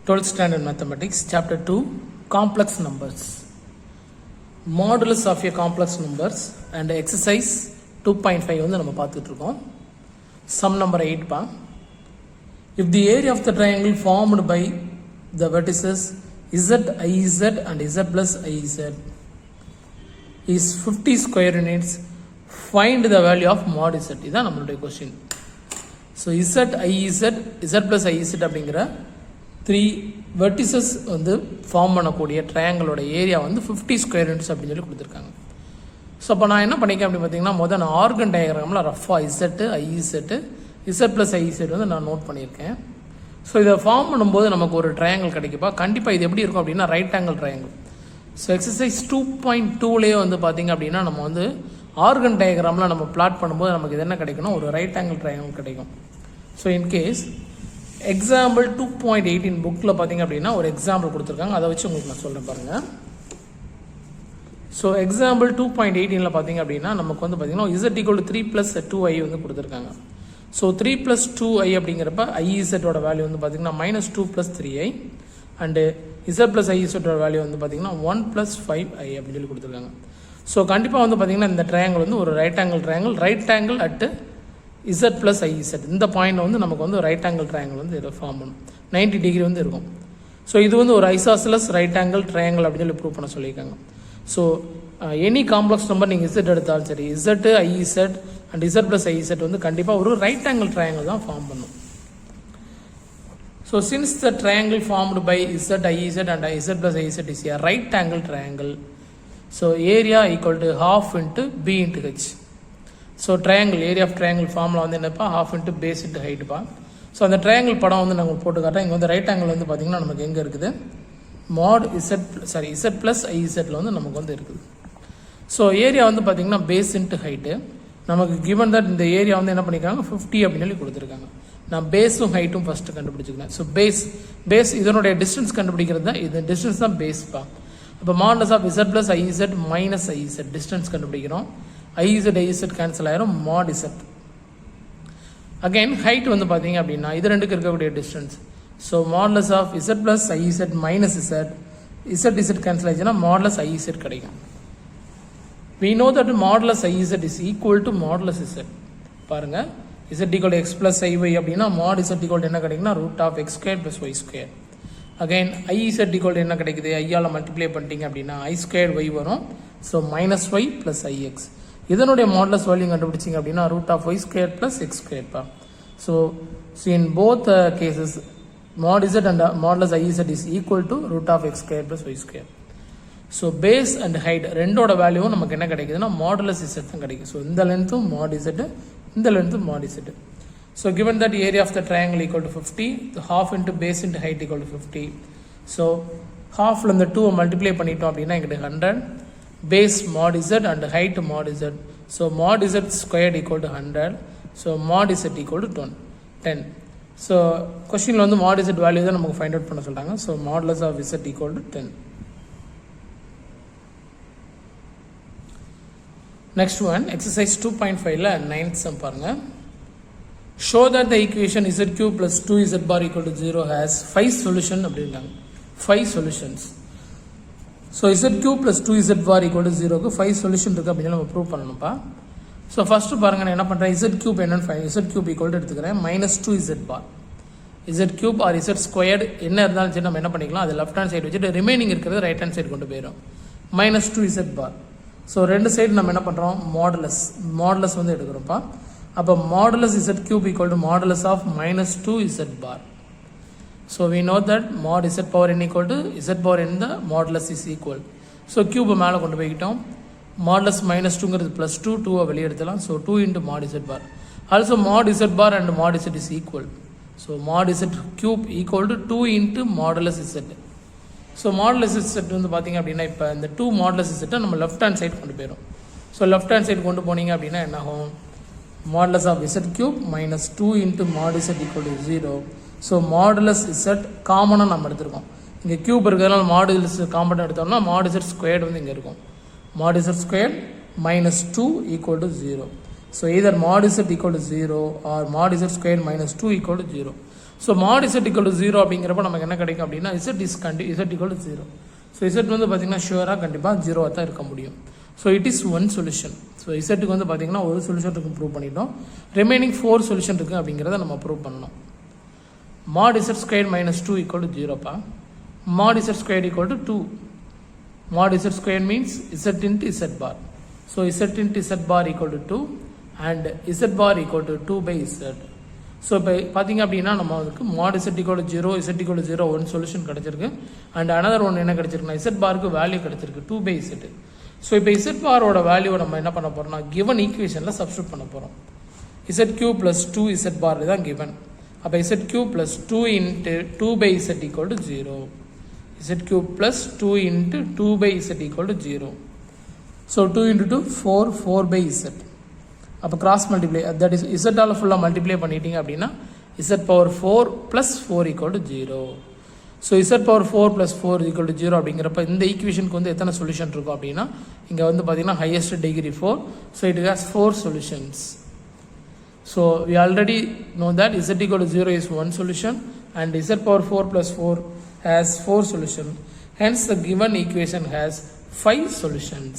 12th standard mathematics chapter 2 complex numbers, modulus of a complex numbers and exercise 2.5 வந்து நம்ம பார்த்துட்டு இருக்கோம். sum number 8 பா. If the area of the triangle formed by the vertices z, iz and z plus iz is 50 square units, find the value of mod z. இதான் நம்மளுடைய question. So z, iz, z plus iz அப்படிங்கிற 3 vertices வந்து form பண்ணக்கூடிய ட்ரையாங்கிளோட area வந்து 50 square units அப்படின்னு சொல்லி கொடுத்துருக்காங்க. So அப்போ நான் என்ன பண்ணிக்கேன் அப்படின்னு பார்த்தீங்கன்னா முதல் நான் ஆர்கன் டயக்ராமில் ரஃபாக z i z z plus i z வந்து நான் நோட் பண்ணியிருக்கேன். ஸோ இதை ஃபார்ம் பண்ணும்போது நமக்கு ஒரு ட்ரையாங்கிள் கிடைக்குப்பா. கண்டிப்பாக இது எப்படி இருக்கும் அப்படின்னா right angle triangle. So exercise 2.2லேயே வந்து பார்த்திங்க அப்படின்னா நம்ம வந்து ஆர்கன் டயக்ராமில் நம்ம பிளாட் பண்ணும்போது நமக்கு இது என்ன கிடைக்கணும், ஒரு ரைட் ஆங்கிள் ட்ரையாங்கிள் கிடைக்கும். ஸோ இன்கேஸ் எக்ஸாம்பிள் 2.18 புக்கில் பார்த்தீங்க அப்படின்னா ஒரு எக்ஸாம்பிள் கொடுத்துருக்காங்க, அதை வச்சு உங்களுக்கு நான் சொல்கிறேன் பாருங்கள். ஸோ எக்ஸாம்பிள் 2.18 பார்த்தீங்க அப்படின்னா நமக்கு வந்து பார்த்தீங்கன்னா இசட் ஈக்குவல் டு 3 + 2i வந்து கொடுத்துருக்காங்க. ஸோ 3 + 2i அப்படிங்கிறப்ப ஐஇசட்டோட வேல்யூ வந்து பார்த்தீங்கன்னா -2 + 3i அண்டு இசட் ப்ளஸ் ஐஇசட்டோட வேல்யூ வந்து பார்த்தீங்கன்னா 1 + 5i அப்படின்னு சொல்லி கொடுத்துருக்காங்க. ஸோ கண்டிப்பாக வந்து பார்த்தீங்கன்னா இந்த ட்ரையாங்கிள் வந்து ஒரு right angle at Z plus IEZ இந்த பாயிண்ட் வந்து நமக்கு வந்து ரைட் ஆங்கிள் ட்ரையாங்கிள் வந்து இதை ஃபார்ம் பண்ணும். 90 டிகிரி வந்து இருக்கும். ஸோ இது வந்து ஒரு ஐசாசிலஸ் ரைட் ஆங்கிள் ட்ரையாங்கிள் அப்படின்னு சொல்லி ப்ரூவ் பண்ண சொல்லியிருக்காங்க. ஸோ எனி காம்ப்ளெக்ஸ் நம்பர் நீங்கள் இசட் எடுத்தாலும் சரி, z i z and z plus i z வந்து கண்டிப்பாக ஒரு ரைட் ஆங்கிள் ட்ரையாங்கிள் தான் ஃபார்ம் பண்ணும். So since the triangle formed by z i z and z plus i z is a right angle triangle, so area equal to ½ × b × h. So triangle area of triangle ஃபார்மில் வந்து என்னப்பா ½ × base × ஹைட்டுப்பா. So அந்த triangle படம் வந்து நாங்கள் போட்டு காட்டுறோம். இங்கே வந்து ரைட் ஆங்கிள் வந்து பார்த்திங்கன்னா நமக்கு எங்கே இருக்குது, மாட் இசட் ப்ளஸ் ஐஇசட்டில் வந்து நமக்கு வந்து இருக்குது. ஸோ ஏரியா வந்து பார்த்திங்கன்னா பேஸ் × ஹைட்டு. நமக்கு கிவன் தட் இந்த ஏரியா வந்து என்ன பண்ணியிருக்காங்க 50 அப்படின்னு சொல்லி கொடுத்துருக்காங்க. நான் பேஸும் ஹைட்டும் ஃபஸ்ட்டு கண்டுபிடிச்சிக்கிறேன். ஸோ பேஸ் இதனுடைய டிஸ்டன்ஸ் கண்டுபிடிக்கிறது தான், இது டிஸ்டன்ஸ் தான் பேஸ்ப்பா. அப்போ modulus of z plus i z minus i z distance கண்டுபிடிக்கிறோம். ஐஇசட் கேன்சல் ஆயிரும், மாட் இசட். அகைன் ஹைட் வந்து பார்த்தீங்க அப்படின்னா இது ரெண்டுக்கு இருக்கக்கூடிய distance. So modulus of z plus i z minus z cancel ஆயிடுச்சுன்னா மாடலஸ் ஐஇசட் கிடைக்கும். we know that modulus IZ is equal to modulus Z. பாருங்க Z equal to x plus iy அப்படின்னா mod Z equal to என்ன கிடைக்குன்னா √(x² + y²). Again IZ equal to என்ன கிடைக்குது, ஐயால் multiply பண்ணிட்டீங்க அப்படின்னா i²y வரும். So -y + ix. இதனுடைய modulus value கண்டுபிடிச்சிங்க அப்படின்னா √(y² + x²). So in both cases mod Z and modulus IZ is equal to √(x² + y²). So base and height ரெண்டோட வேல்யூவும் நமக்கு என்ன கிடைக்குதுன்னா மாடுலஸ் இசட் தான் கிடைக்கும். ஸோ இந்த லென்த்தும் மாட் இசட்டு, இந்த லென்த்தும் mod z. So given that area of the triangle equal to 50, ½ × base × height equal to 50. So ஹாஃபில் இந்த 2 மல்டிப்ளை பண்ணிட்டோம் அப்படின்னா எங்களுக்கு 100, base mod z and height mod z. So mod z squared equal to 100. So mod z equal to 10. So கொஸ்டினில் வந்து மாட் Z value தான் நமக்கு find out பண்ண சொல்கிறாங்க. So modulus of z equal to 10. Next one, exercise 2.5ல 9th sum பாருங்க. Show that the equation z³ + 2z bar = 0 has 5 solution அப்படின்றாங்க. 5 solutions. So z³ + 2z bar = 0க்கு 5 solution இருக்கு அப்படின்னு நம்ம ப்ரூவ் பண்ணணும்ப்பா. ஸோ ஃபர்ஸ்ட் பாருங்க நான் என்ன பண்ணுறேன், z³ என்னன்னு z³ = எடுத்துக்கிறேன் -2z bar. z³ R z² என்ன இருந்தாலும் சரி நம்ம என்ன பண்ணிக்கலாம், அது லெஃப்ட் ஹேண்ட் சைடு வச்சுட்டு ரிமைனிங் இருக்கிறது ரைட் ஹேண்ட் சைடு கொண்டு போயிடும். -2z bar. ஸோ ரெண்டு சைடு நம்ம என்ன பண்ணுறோம், மாடுலஸ் வந்து எடுக்கிறோம்ப்பா. அப்போ modulus z³ = modulus of -2z bar. So we know that mod z power n = z power n the modulus is equal. So கியூபை மேலே கொண்டு போய்கிட்டோம். மாடுலஸ் -2ங்கிறது +2, 2 வெளியே எடுத்துலாம். So 2 × mod z bar. Also mod z bar and mod z is equal. So mod z³ = 2 × modulus z. So modulus z வந்து பார்த்தீங்க அப்படின்னா இப்போ இந்த 2 மாடுலஸ் இசட்டை நம்ம லெஃப்ட் ஹேண்ட் சைடு கொண்டு போயிடும். ஸோ லெஃப்ட் ஹேண்ட் சைடு கொண்டு போனீங்க அப்படின்னா என்ன ஆகும், modulus of z³ -2 × mod z = 0. So modulus z காமனாக நம்ம எடுத்துருக்கோம். இங்கே கியூப் இருக்கிறதுனால மாடுலஸ் காமனாக எடுத்தோம்னா mod z² வந்து இங்கே இருக்கும். mod z² -2 = 0. So either mod z = 0 or mod z² -2 = 0. So mod z equal to 0 அப்படிங்கிறப்ப நமக்கு என்ன கிடைக்கும் அப்படின்னா z equal to 0. So z வந்து பார்த்தீங்கன்னா ஷுவராக கண்டிப்பாக 0 தான் இருக்க முடியும். So it is one solution. So இசட்டுக்கு வந்து பார்த்தீங்கன்னா ஒரு சொல்யூஷன் இருக்கு ப்ரூவ் பண்ணிட்டோம். ரிமைனிங் 4 சொல்யூஷன் இருக்குது அப்படிங்கிறத நம்ம ப்ரூவ் பண்ணணும். Mod z square minus 2 equal to 0பா. Mod z square equal to 2. Mod z square means z into z bar. So z into z bar equal to 2 and z bar equal to 2 by z. So இப்போ பார்த்தீங்க அப்படின்னா நம்ம அதுக்கு mod z equal to 0 z equal to 0 one solution கிடச்சிருக்கு. And another one என்ன கிடச்சிருக்குன்னா z பாருக்கு value கிடச்சிருக்கு 2 பை இசட். ஸோ இப்போ இசட் பாரோட வேல்யூவை நம்ம என்ன பண்ண போகிறோம்னா கிவன் ஈக்குவேஷனில் சப்ஸ்டியூட் பண்ண போகிறோம். Z cube plus 2 z bar தான் கிவன். அப்போ z cube plus 2 into 2 by z equal to 0. Z cube plus 2 into 2 by z equal to 0. So 2 into 2 4 by z. அப்போ கிராஸ் மல்டிப்ளை தட் இஸ் இசட்டால் ஃபுல்லாக multiply பண்ணிட்டீங்க அப்படின்னா z power 4 plus 4 equal to 0. So z power 4 plus 4 equal to 0 அப்படிங்கிறப்ப இந்த ஈக்குவேஷனுக்கு வந்து எத்தனை solution இருக்கும் அப்படின்னா இங்கே வந்து பார்த்தீங்கன்னா highest degree 4. So it has 4 solutions. So we already know that z equal to 0 is one solution and z power 4 plus 4 has 4 solutions. Hence the given equation has 5 solutions.